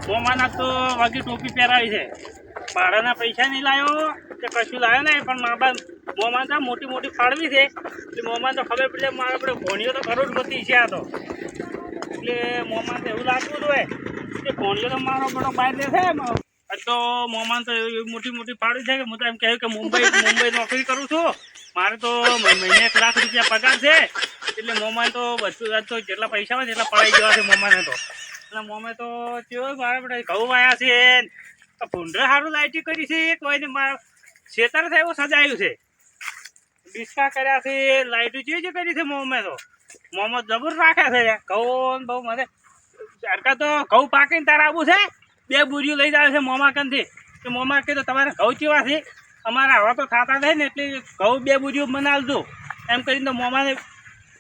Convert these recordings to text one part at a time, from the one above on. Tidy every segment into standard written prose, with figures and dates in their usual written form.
મોમાના તો વાગી ટોપી પહેરાવી છે. ભાડાના પૈસા નહીં લાવ્યો કે કશું લાવ્યો નહીં, પણ મા બાપ મોમાન તો મોટી મોટી ફાળવી છે. એટલે મોમાન તો ખબર પડે મારે આપણે ભોણીઓ તો કરોડપતિ છે આ તો. એટલે મોમાન તો એવું લાગતું હતું કે ભોણીઓ તો મારો બધો બહાર દેશે. તો મોમાન તો મોટી મોટી ફાળવી છે કે હું તો એમ કહ્યું કે મુંબઈ નોકરી કરું છું, મારે તો મહિને 1 લાખ રૂપિયા પગાર છે. એટલે મોમાન તો બધું તો જેટલા પૈસા હોય એટલા પડાઈ જવા છે મોમાને તો. અને મોમે તો કેવો મારે બધા ઘઉં વાયા છે, ભૂંડરે સારું લાઇટી કરી છે, કોઈને મારા ખેતર થાય એવું સજાયું છે, ડિસ્કા કર્યા છે, લાઇટો જે કરી છે મોમે તો. મોમો જબર રાખે છે ઘઉં બહુ મને સરકાર તો ઘઉં પાકીને તારે આવવું છે. 2 બોરીઓ લઈ જાય છે મોમા કંથી કે મોમા કીધું તમારે ઘઉં ચેવા છે, અમારા હવા તો થતા થાય ને એટલે ઘઉં 2 બોરીઓ બનાવજો એમ કરીને. તો મોમાને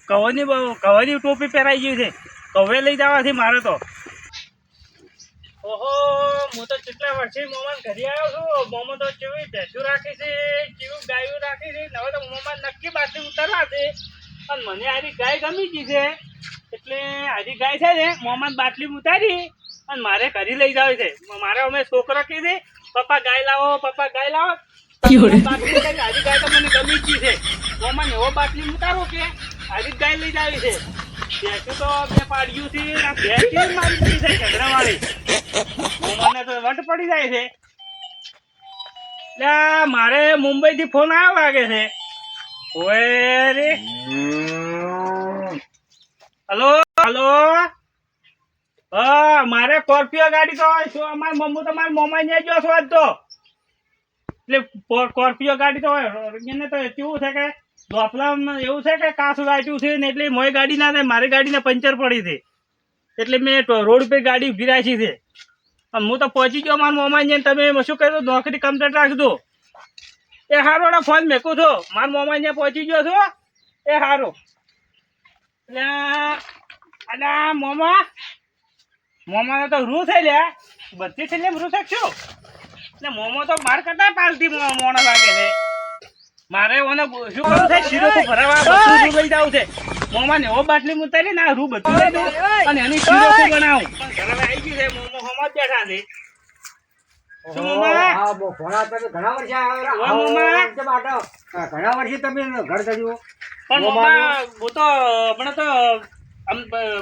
ઘઉંની ટોપી પહેરાઈ ગઈ છે, ઘઉં લઈ જવા છે મારે તો. ઓહો, હું તો કેટલા વર્ષથી મોમાન ઘરે આવ્યો છું. મોમો તો કેવી ભેંસું રાખી છે, કેવું ગાયું રાખી છે. હવે તો મોમાન નક્કી બાટલી ઉતારવા છે. અને મને આરી ગાય ગમી ગઈ છે, એટલે આરી ગાય છે ને મોમાન બાટલી ઉતારી અને મારે ઘરે લઈ જાવ છે. મારે અમે છોકરો કહે છે પપ્પા ગાય લાવો, પપ્પા ગાય લાવો. બાટલી આરી ગાય તો મને ગમી ગઈ છે. મોમાન એવો બાટલી ઉતારો કે આરી ગાય લઈ જાવી છે. ભેંસું તો 2 પાડ્યું છે, આ ભેંસ મારી ગઈ છે ઝઘડાવાળી. મોમાને તો વટ પડી જાય છે. એટલે મારે મુંબઈ થી ફોન આવ્યો લાગે છે. ઓય રે, હલો હલો, હા મારે સ્કોર્પિયો ગાડી તો શું અમારી મમ્મી તો મારા મોમાઈ ને જો છો આજ તો. એટલે સ્કોર્પિયો ગાડી તો એને તો કેવું છે કે દોપલામાં એવું છે કે કાસું ગાટ્યું છે ને, એટલે મોય ગાડી ના થાય, મારી ગાડીને પંચર પડી છે. એટલે મેં રોડ પર ગાડી ઉભી રાખી છે. હું તો પહોંચી ગયો મારા મોમાઈ ને. તમે શું કહ્યું નોકરી કમ્પ્લીટ રાખજો. એ સારો ફોન મેકું છો, મારા મોમાઈ ને પહોંચી ગયો છો. એ સારું. એટલે મોમાને તો રૂ થઈ લ્યા બધી છે રૂ શકશું. એટલે મોમો તો માર કરતા પાલતી મોણા લાગે છે. મારે ઓને શું કરવું છે, શીરો તો ભરાવા બધું રૂ લઈ જાવ છે. મોમાને એવો બાટલી ઉતારી ને આ રૂ બધું લઈ દઉં અને એની શીરો તો બનાવું. પણ ઘરે આવી ગયું છે, મોમો હોમાં જ બેઠા છે. શું મોમા? હા બો ઘણા વર્ષે આવ્યા. ઘણા વર્ષે તમે ઘર કર્યું. પણ મોમા હું તો હમણાં તો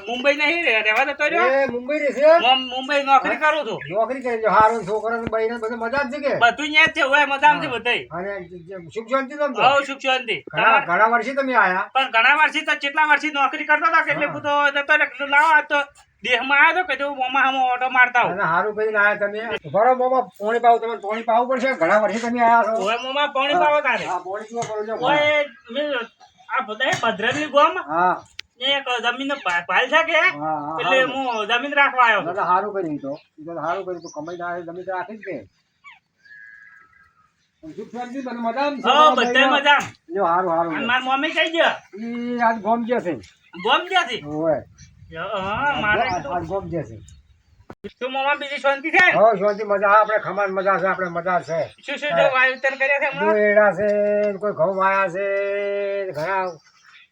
મુંબઈ નહીં રહેવા દેતો રહ્યો. મુંબઈ રહેશે? મુંબઈ નોકરી કરું છું. નોકરી કરી સારું, છોકરા બહેન બધું મજા જ છે કે બધું ન્યા જ છે. હોય મજા છે બધે. અને સુખ શાંતિ તમને? હા સુખ શાંતિ. ઘણા વર્ષે તમે આયા? પણ ઘણા વર્ષથી તો કેટલા વર્ષથી નોકરી કરતો હતો, એટલે હું તો જતો એટલે લાવો તો દેહમાં આવ્યો તો કે મોમા હમો ઓટો મારતા હું. સારું કરીને આયા તમે. બરો મોમા પાણી પાવું, તમે પાણી પાવું પડશે. ઘણા વર્ષે તમે આયા છો. હોય મોમા પાણી પાવો તારે. હા પાણી પીવા પડો. હોય આ બધા ભદ્રવલી ગામ હા એક જમીન નો ભાલ છે કે એટલે હું જમીન રાખવા આવ્યો છું. સારું કર્યું તો સારું કર્યું. કમાઈ ના જમીન રાખી જ કે બધા મજા. સારું સારું. મારી મમ્મી કઈ ગયા? ઈ આજ ગોમ જશે. ગોમ ગયા છે? ઓય મારે આજ ગોમ જશે. શું મમ્મા બીજી શાંતિ છે? હો શાંતિ મજા. આપણે ખમાન મજા છે. આપણે મજા છે. શું શું જો વાવેતર કર્યા છે હમણાં? કોઈ એડા છે, કોઈ ઘઉં વાયા છે, ઘણા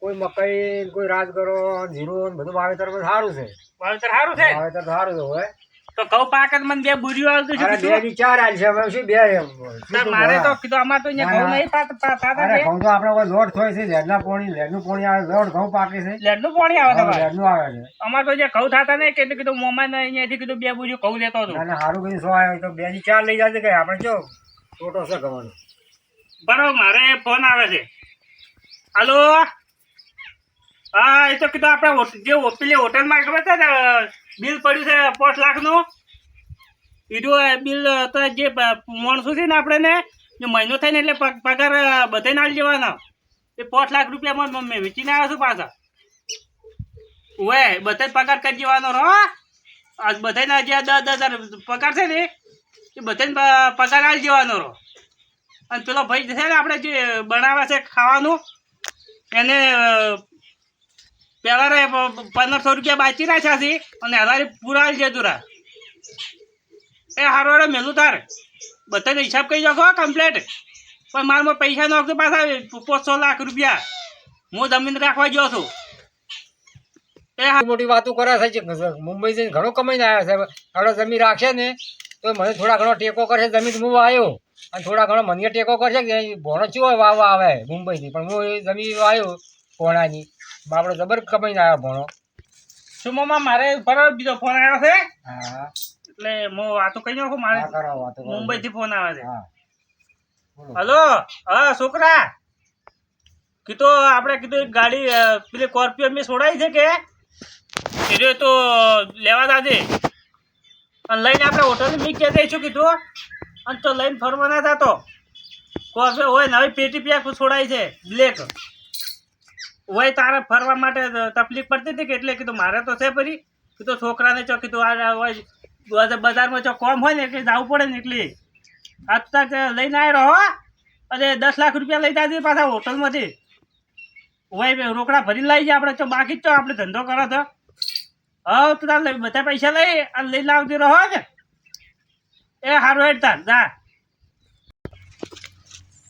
કોઈ મકઈ, કોઈ રાજગરો, જીરું બધું વાવેતર સારું છે. વાવેતર સારું છે? વાવેતર સારું છે. હોય તો ઘઉં પાક મને 2 બોરીઓ આવતું છે. 2 ની 4 આલ છે. હવે શું 2? મારે તો કીધું અમારે તો અહીંયા ઘઉં નહીં પાતા છે. ઘઉં તો આપણે કોઈ લોટ થાય છે. લેડનું પાણી આવે. લોટ ઘઉં પાકે છે. લેડનું પાણી આવે તમારે? લેડનું આવે છે. અમારે તો જે ઘઉં થતા નહીં એટલે કીધું મોમાને અહીંયાથી કીધું 2 બોરીઓ ઘઉં લેતો હતો. અને સારું કીધું 100 આવ્યો તો 2 ની 4 લઈ જાય કે આપણે જો છોટો છે ઘઉંનો. બરાબર. મારે ફોન આવે છે. હાલો, હા એ તો કીધું આપણે જે પેલી હોટલમાં ખબર છે બિલ પડ્યું છે 5 લાખનું. બીજું બિલ તો જે માણસો છે ને આપણે ને જે મહિનો થાય ને એટલે પગાર બધાને આવી જવાના. એ 5 લાખ રૂપિયામાં મેં વેચીને આવ્યો છું પાછા. હોય બધા પગાર કરી જવાનો રહો. આજ બધાને જે 10,000 પગાર છે ને એ બધાને પગાર આવી જવાનો રહો. અને પેલો ભાઈ છે ને આપણે જે બનાવે છે ખાવાનું એને પેલા 1500 રૂપિયા બાકી રાખ્યા છે અને હલારી પૂરા આવી જતું રા. એ હારો મેલું તાર બધાને હિસાબ કરી નાખો કમ્પ્લેટ. પણ મારમાં પૈસા નાખતો પાછા 500 લાખ રૂપિયા હું જમીન રાખવા ગયો છું. એ હા મોટી વાતો કરે છે મુંબઈ જઈને ઘણો કમાઈને આવ્યા છે આપણે જમીન રાખશે ને તો મને થોડા ઘણો ટેકો કરશે જમીન હું આવ્યો અને થોડા ઘણો મને ટેકો કરશે કે ભોણો ચો હોય વાવવા આવે મુંબઈથી પણ હું એ જમીન આવ્યો ભોણાની આપણે જબર કમાઈને આવ્યા ભોણો શું મામા મારે બરાબર બીજો ફોન આવ્યો છે હા એટલે હું વાતો કહી નાખું મારે હા કરો વાતો કરો. મુંબઈ થી ફોન આવે છે હા બોલો. હલો હા છોકરા કીધું આપણે કીધું એક ગાડી પેલી સ્કોર્પિયો મેં છોડાવી છે કે કીધું તો લેવા દાજે અને લઈને આપણે હોટલ મી કે દઈશું કીધું અને તો લઈને ફરવા ના થતો સ્કોર્પિયો હોય નવી પેટી પેક છોડાવી છે બ્લેક હોય તારે ફરવા માટે તકલીફ પડતી હતી કે એટલે કીધું મારે તો છે ફરી કીધું છોકરાને ચો કીધું આ હોય બજારમાં જો કોમ હોય ને એટલે જવું પડે ને એટલે અત્યારે લઈને આવ્યો હો અને 10 લાખ રૂપિયા લઈ જાજે પાછા હોટલમાંથી હોય રોકડા ભરીને લઈ જાય આપણે તો બાકી જ તો આપણે ધંધો કરો તો હા તું તાર બધા પૈસા લઈ અને લઈ લાવતી રહો ને એ સારું હેડ તાર જા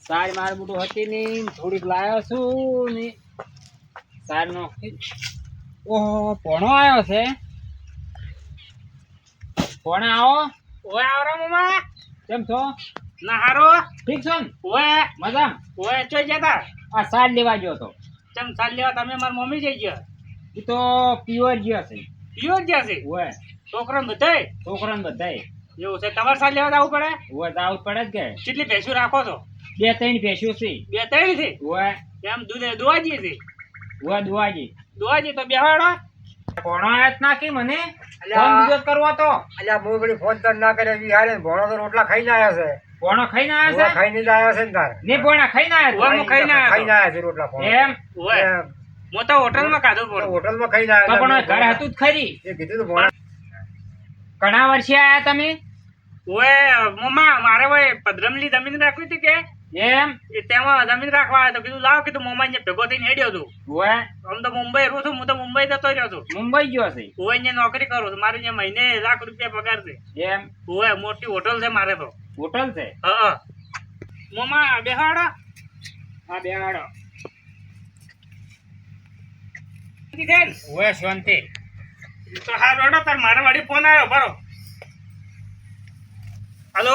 સાર માર બુટું હતી ની થોડીક લાયો છું ને સાર નો ઓહો પોણો આવ્યો છે પોણે આવો ઓય આવરા મામા કેમ છો ના હારો ઠીક છો ને ઓય મજા ઓય ચોઈ જતા આ સાર લેવા ગયો તો ચમ ચાલ લેવા તમે મારી મમ્મી જઈ ગયા એ તો પ્યોર ગયો છે પીઓ જ ગયા છે ઓય છોકરાને બધાય છોકરાને બધાય એવું છે તમારે સાલ લેવા જવું પડે ઓય જાવ પડે જ કે કેટલી ભેંસું રાખો છો 2-3 ભેંસ્યો છે 2-3 છે ઓય એમ દૂધ દોવાજી છે ઓય દુવાજી દોવાજી તો બેહાડો પોણો આવ્યો જ નાખી મને અલ્યા. ફોન બીજો જ કરવો તો અલ્યા હું પેલી ફોન તને ના કરે વિહારે ભોણો તો રોટલા ખાઈને આવ્યા છે પોણો ખાઈને ઓવા આવ્યા છે ખાઈને જ આવ્યા છે ને તાર ને પોણા ખાઈને આવ્યા ઓવા. હું ખાઈને આવ્યો. ખાઈને આવ્યા છે રોટલા છો? ભોણો. એમ ઓય એમ. હું તો હોટલમાં ખાધું તો પડું હોટલમાં ખાઈને તો આવ્યા પણ ઘર હતું જ ખરી એ કીધું તું ભોણા ઘણા વર્ષે આયા તમે ઓય મમ્મા મારે ઓય પધરમલી જમીન રાખવી હતી કે એમ એ તેમાં જમીન રાખવા આવ્યો તો કીધું લાવ કીધું મમ્મા અહીંયા ભેગો થઈને હેડ્યો છું ઓય આમ તો મુંબઈ રહું છું હું તો મુંબઈ જતો રહ્યો છું મુંબઈ ગયો છે ઓય અહીંયા નોકરી કરું છું મારે અહીંયા મહિને ₹1,00,000 પગાર છે એમ ઓય મોટી હોટલ છે મારે તો હોટલ છે હા મમ્મા બેહાડો હા બેહાડો કીધેન ઓય શાંતિ તો હા રોડો તાર મારા વાડી ફોન આવ્યો બરો હલો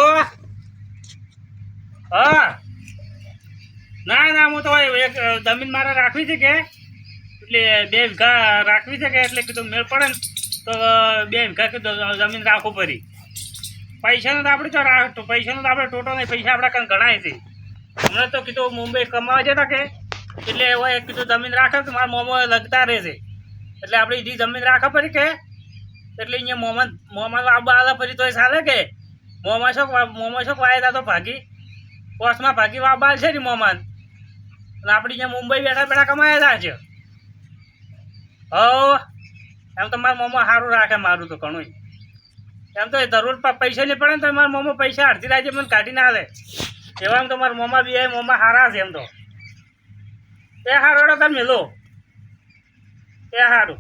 હા ના ના હું તો એક જમીન મારે રાખવી છે કે એટલે 2 વીઘા રાખવી છે કે એટલે કીધું મેળ પડે ને તો 2 વીઘા કીધું જમીન રાખવું પડી પૈસાનો તો આપણે તો પૈસાનો તો આપણે ટોટલ નહીં પૈસા આપણા કાંઈ ગણાય છે હમણાં તો કીધું મુંબઈ કમાવા જતા કે એટલે હવે કીધું જમીન રાખે તો મારા મોમો લગતા રહે છે એટલે આપણે જે જમીન રાખવા પડી કે એટલે અહીંયા મોમાં આબા આલા ફરી તો ચાલે કે મોમાં શોખ વાયદા તો ભાગી પોસ્ટમાં ભાગી વાબાલ છે ને મોમાન અને આપણે અહીંયા મુંબઈ બેઠા બેઠા કમાયેલા છે હો એમ તો મારા મોમાં સારું રાખે મારું તો ઘણું એમ તો જરૂર પૈસા નહીં પડે ને તો મારા મોમાં પૈસા અડધી રાજ્ય મને કાઢી ના લે એવા એમ તો મારા મોમાં બી મોમાં સારા છે એમ તો એ સારો તમે મેલો એ સારું